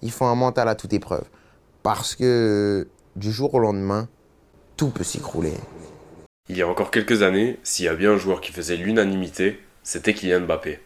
il faut un mental à toute épreuve. Parce que du jour au lendemain, tout peut s'écrouler. Il y a encore quelques années, s'il y a bien un joueur qui faisait l'unanimité, c'était Kylian Mbappé.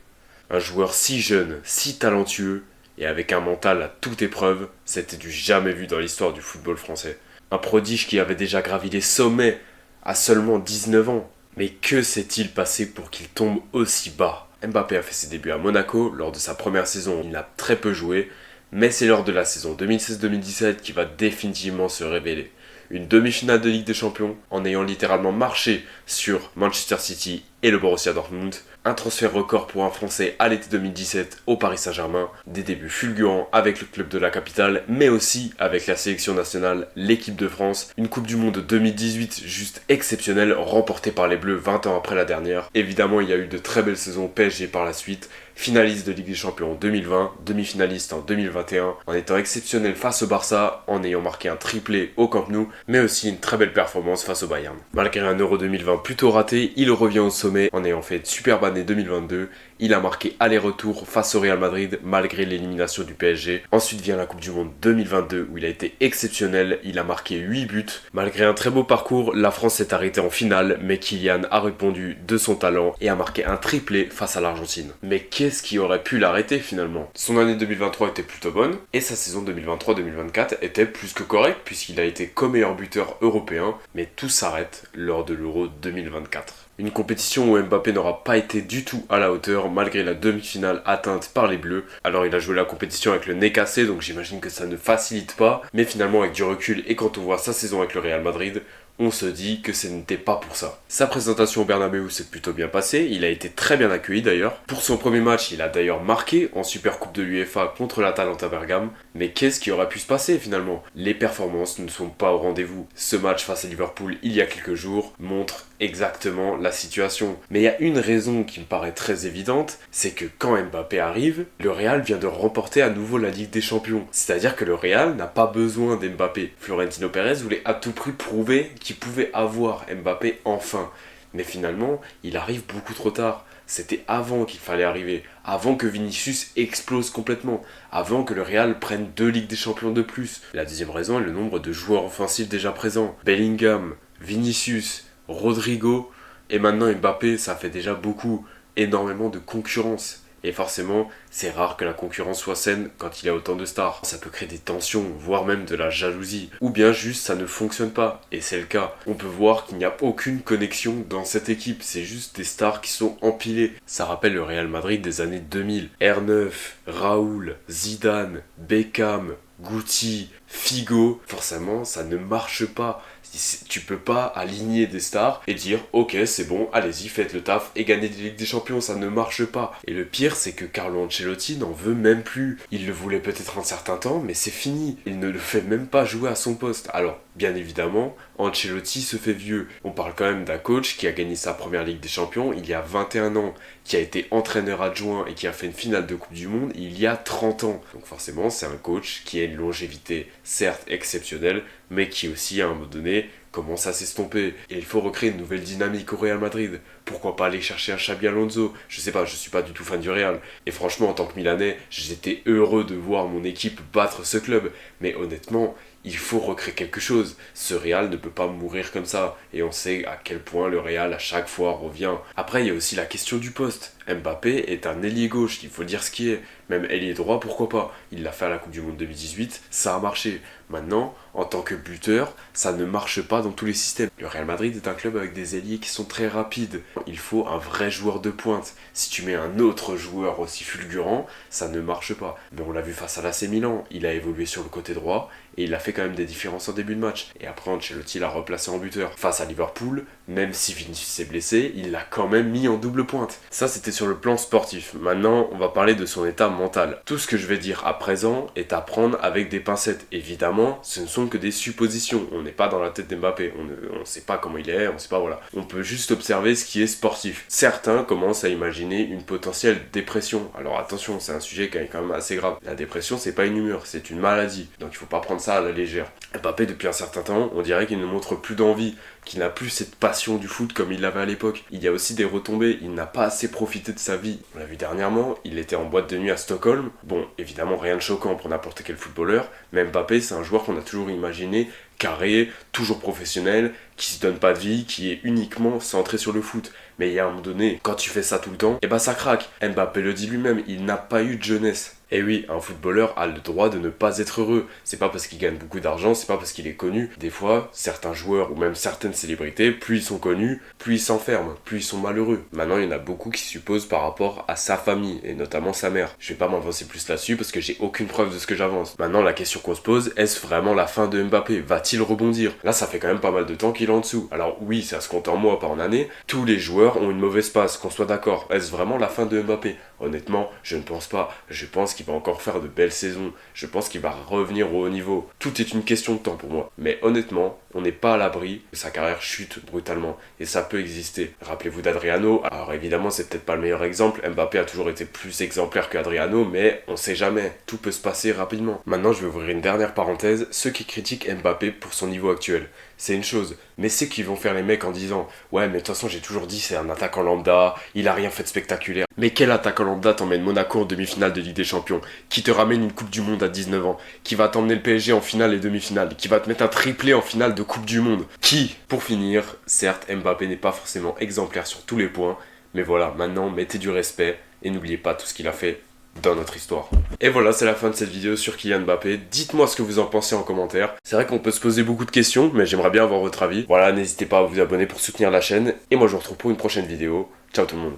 Un joueur si jeune, si talentueux, et avec un mental à toute épreuve, c'était du jamais vu dans l'histoire du football français. Un prodige qui avait déjà gravi les sommets à seulement 19 ans. Mais que s'est-il passé pour qu'il tombe aussi bas? Mbappé a fait ses débuts à Monaco. Lors de sa première saison, il n'a très peu joué, mais c'est lors de la saison 2016-2017 qu'il va définitivement se révéler. Une demi-finale de Ligue des Champions en ayant littéralement marché sur Manchester City et le Borussia Dortmund. Un transfert record pour un Français à l'été 2017 au Paris Saint-Germain. Des débuts fulgurants avec le club de la capitale, mais aussi avec la sélection nationale, l'équipe de France. Une Coupe du Monde 2018 juste exceptionnelle, remportée par les Bleus 20 ans après la dernière. Évidemment, il y a eu de très belles saisons au PSG par la suite. Finaliste de Ligue des Champions en 2020, demi-finaliste en 2021, en étant exceptionnel face au Barça, en ayant marqué un triplé au Camp Nou, mais aussi une très belle performance face au Bayern. Malgré un Euro 2020 plutôt raté, il revient au sommet en ayant fait une superbe année 2022. Il a marqué aller-retour face au Real Madrid malgré l'élimination du PSG. Ensuite vient la Coupe du Monde 2022 où il a été exceptionnel, il a marqué 8 buts. Malgré un très beau parcours, la France s'est arrêtée en finale, mais Kylian a répondu de son talent et a marqué un triplé face à l'Argentine. Mais qu'est-ce qui aurait pu l'arrêter finalement? Son année 2023 était plutôt bonne et sa saison 2023-2024 était plus que correcte puisqu'il a été co-meilleur buteur européen, mais tout s'arrête lors de l'Euro 2024. Une compétition où Mbappé n'aura pas été du tout à la hauteur malgré la demi-finale atteinte par les Bleus. Alors il a joué la compétition avec le nez cassé, donc j'imagine que ça ne facilite pas, mais finalement avec du recul et quand on voit sa saison avec le Real Madrid, on se dit que ce n'était pas pour ça. Sa présentation au Bernabéu s'est plutôt bien passée, il a été très bien accueilli d'ailleurs. Pour son premier match, il a d'ailleurs marqué en Supercoupe de l'UEFA contre l'Atalanta Bergame. Mais qu'est-ce qui aurait pu se passer finalement? Les performances ne sont pas au rendez-vous. Ce match face à Liverpool il y a quelques jours montre exactement la situation. Mais il y a une raison qui me paraît très évidente, c'est que quand Mbappé arrive, le Real vient de remporter à nouveau la Ligue des Champions. C'est-à-dire que le Real n'a pas besoin d'Mbappé. Florentino Pérez voulait à tout prix prouver qu'il pouvait avoir Mbappé enfin. Mais finalement, il arrive beaucoup trop tard. C'était avant qu'il fallait arriver, avant que Vinicius explose complètement, avant que le Real prenne 2 Ligues des Champions de plus. La deuxième raison est le nombre de joueurs offensifs déjà présents. Bellingham, Vinicius, Rodrigo, et maintenant Mbappé, ça fait déjà beaucoup, énormément de concurrence. Et forcément, c'est rare que la concurrence soit saine quand il y a autant de stars. Ça peut créer des tensions, voire même de la jalousie. Ou bien juste ça ne fonctionne pas. Et c'est le cas. On peut voir qu'il n'y a aucune connexion dans cette équipe. C'est juste des stars qui sont empilées. Ça rappelle le Real Madrid des années 2000. R9, Raoul, Zidane, Beckham, Guti, Figo. Forcément, ça ne marche pas. Tu peux pas aligner des stars et dire ok c'est bon, allez-y faites le taf et gagnez des Ligues des Champions, ça ne marche pas. Et le pire c'est que Carlo Ancelotti n'en veut même plus. Il le voulait peut-être un certain temps mais c'est fini. Il ne le fait même pas jouer à son poste. Alors bien évidemment Ancelotti se fait vieux. On parle quand même d'un coach qui a gagné sa première Ligue des Champions il y a 21 ans, qui a été entraîneur adjoint et qui a fait une finale de Coupe du Monde il y a 30 ans. Donc forcément c'est un coach qui a une longévité certes exceptionnelle mais qui aussi à un moment donné commence à s'estomper. Et il faut recréer une nouvelle dynamique au Real Madrid. Pourquoi pas aller chercher un Xabi Alonso? Je sais pas, je suis pas du tout fan du Real. Et franchement, en tant que Milanais, j'étais heureux de voir mon équipe battre ce club. Mais honnêtement, il faut recréer quelque chose. Ce Real ne peut pas mourir comme ça. Et on sait à quel point le Real à chaque fois revient. Après, il y a aussi la question du poste. Mbappé est un ailier gauche, il faut dire ce qui est. Même ailier droit, pourquoi pas? Il l'a fait à la Coupe du Monde 2018, ça a marché. Maintenant, en tant que buteur, ça ne marche pas dans tous les systèmes. Le Real Madrid est un club avec des ailiers qui sont très rapides. Il faut un vrai joueur de pointe. Si tu mets un autre joueur aussi fulgurant, ça ne marche pas. Mais on l'a vu face à l'AC Milan, il a évolué sur le côté droit et il a fait quand même des différences en début de match. Et après, Ancelotti l'a replacé en buteur. Face à Liverpool, même si Vinicius s'est blessé, il l'a quand même mis en double pointe. Ça, c'était sur le plan sportif. Maintenant, on va parler de son état mental. Tout ce que je vais dire à présent est à prendre avec des pincettes. Évidemment, ce ne sont que des suppositions. On n'est pas dans la tête d'Mbappé. On ne sait pas comment il est, on sait pas, voilà. On peut juste observer ce qui est sportif. Certains commencent à imaginer une potentielle dépression. Alors attention, c'est un sujet qui est quand même assez grave. La dépression, c'est pas une humeur, c'est une maladie. Donc il faut pas prendre ça à la légère. Mbappé, depuis un certain temps, on dirait qu'il ne montre plus d'envie, qu'il n'a plus cette passion du foot comme il l'avait à l'époque. Il y a aussi des retombées, il n'a pas assez profité de sa vie. On l'a vu dernièrement, il était en boîte de nuit à se Stockholm. Bon, évidemment, rien de choquant pour n'importe quel footballeur, mais Mbappé, c'est un joueur qu'on a toujours imaginé carré, toujours professionnel, qui se donne pas de vie, qui est uniquement centré sur le foot. Mais il y a un moment donné, quand tu fais ça tout le temps, et bah ça craque. Mbappé le dit lui-même, il n'a pas eu de jeunesse. Et oui, un footballeur a le droit de ne pas être heureux. C'est pas parce qu'il gagne beaucoup d'argent, c'est pas parce qu'il est connu. Des fois, certains joueurs ou même certaines célébrités, plus ils sont connus, plus ils s'enferment, plus ils sont malheureux. Maintenant, il y en a beaucoup qui supposent par rapport à sa famille, et notamment sa mère. Je vais pas m'avancer plus là-dessus parce que j'ai aucune preuve de ce que j'avance. Maintenant, la question qu'on se pose, est-ce vraiment la fin de Mbappé? Va-t-il rebondir? Là, ça fait quand même pas mal de temps qu'il est en dessous. Alors oui, ça se compte en mois, pas en années. Tous les joueurs ont une mauvaise passe, qu'on soit d'accord. Est-ce vraiment la fin de Mbappé? Honnêtement, je ne pense pas. Je pense qu'il va encore faire de belles saisons. Je pense qu'il va revenir au haut niveau. Tout est une question de temps pour moi. Mais honnêtement, on n'est pas à l'abri que sa carrière chute brutalement. Et ça peut exister. Rappelez-vous d'Adriano. Alors évidemment, c'est peut-être pas le meilleur exemple. Mbappé a toujours été plus exemplaire qu'Adriano, mais on sait jamais. Tout peut se passer rapidement. Maintenant, je vais ouvrir une dernière parenthèse. Ceux qui critiquent Mbappé pour son niveau actuel, c'est une chose. Mais c'est qu'ils vont faire les mecs en disant « Ouais, mais de toute façon, j'ai toujours dit c'est un attaquant lambda, il a rien fait de spectaculaire. » Mais quel attaquant lambda t'emmène Monaco en demi-finale de Ligue des Champions, qui te ramène une Coupe du Monde à 19 ans, qui va t'emmener le PSG en finale et demi-finale, qui va te mettre un triplé en finale de Coupe du Monde? Qui, pour finir, certes, Mbappé n'est pas forcément exemplaire sur tous les points, mais voilà, maintenant, mettez du respect et n'oubliez pas tout ce qu'il a fait dans notre histoire. Et voilà, c'est la fin de cette vidéo sur Kylian Mbappé. Dites-moi ce que vous en pensez en commentaire. C'est vrai qu'on peut se poser beaucoup de questions, mais j'aimerais bien avoir votre avis. Voilà, n'hésitez pas à vous abonner pour soutenir la chaîne. Et moi, je vous retrouve pour une prochaine vidéo. Ciao tout le monde.